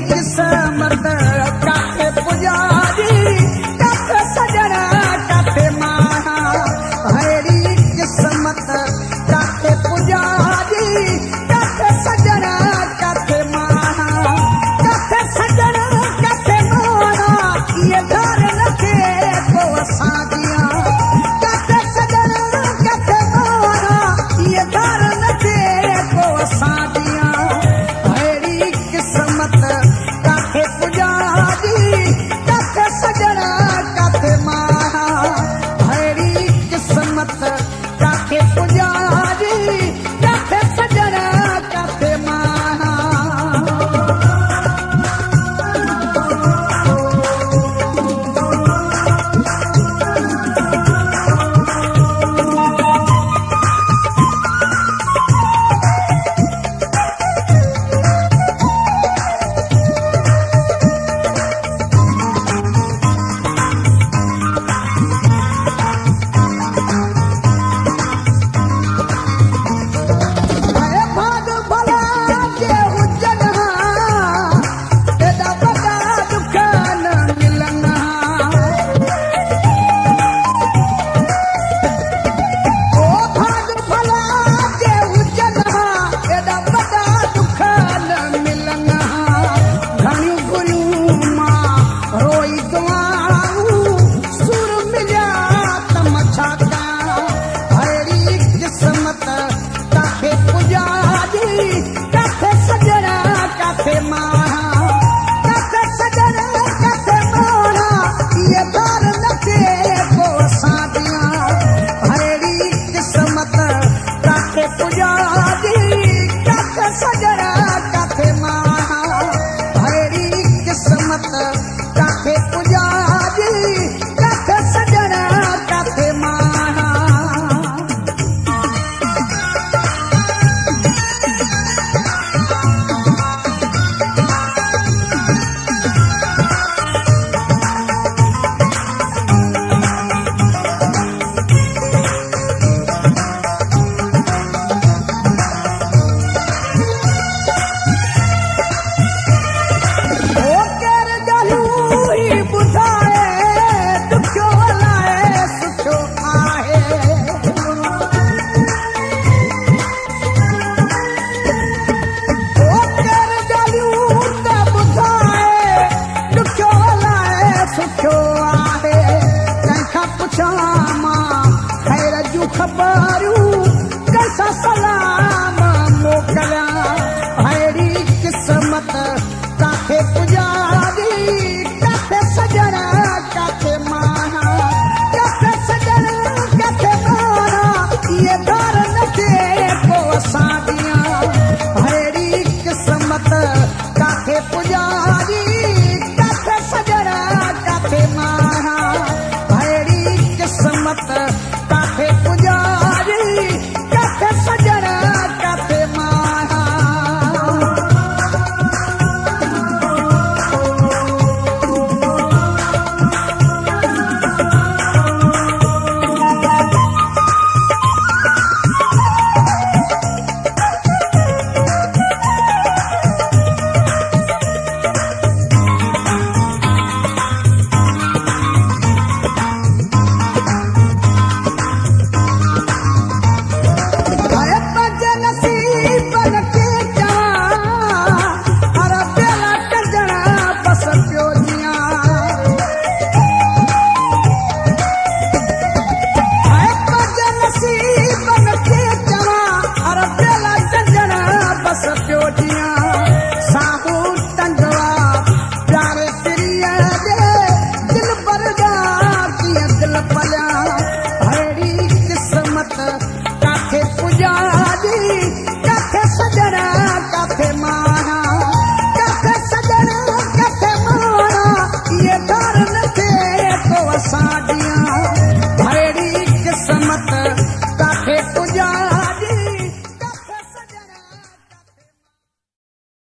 किस्मत काथे पुजारी काथे सजणा काथे माना अहिड़ी किस्मत काथे पुजारी काथे सजणा काथे माना काथे सजणा काथे माना इहे घर नथे को असां जिया काथे सजणा काथे माना इहे घर नथे को असां जिया अहिड़ी किस्मत काथे पुजारी काथे सजणा काथे माना अहिड़ी किस्मत काथे पुजारी काथे सजणा काथे माना भाग भला जे हुजन एॾा वॾा दुख न मिलन ओ भाग भला जे हुजन एॾा वॾा दुख न मिलन घणियूं घुरियूं मां रोई दुआऊं सुर मिलिया त मछा कयां अहिड़ी किस्मत काथे पुजारी काथे सजणा काथे माना काथे सजणा काथे माना इहे घर नथे को असां जिया अहिड़ी किस्मत काथे पुजारी काथे सजणा काथे माना अहिड़ी किस्मत काथे पुजारी काथे सजणा काथे माना ओ केर ॻाल्हियूं ई ॿुधाए ॾुखियो हलाए सुठो आहे ओ केर ॻाल्हियूं त ॿुधाए ॾुखियो हलाए सुठो आहे कंहिंखां पुछां मां ख़ैर जूं ख़बरूं कंहिंसां सलाम मोकिलियां अहिड़ी किस्मत काथे पुजारी काथे सजणा काथे माना काथे सजणा काथे माना इहे घर नथे को असां जिया अहिड़ी किस्मत काथे पुजारी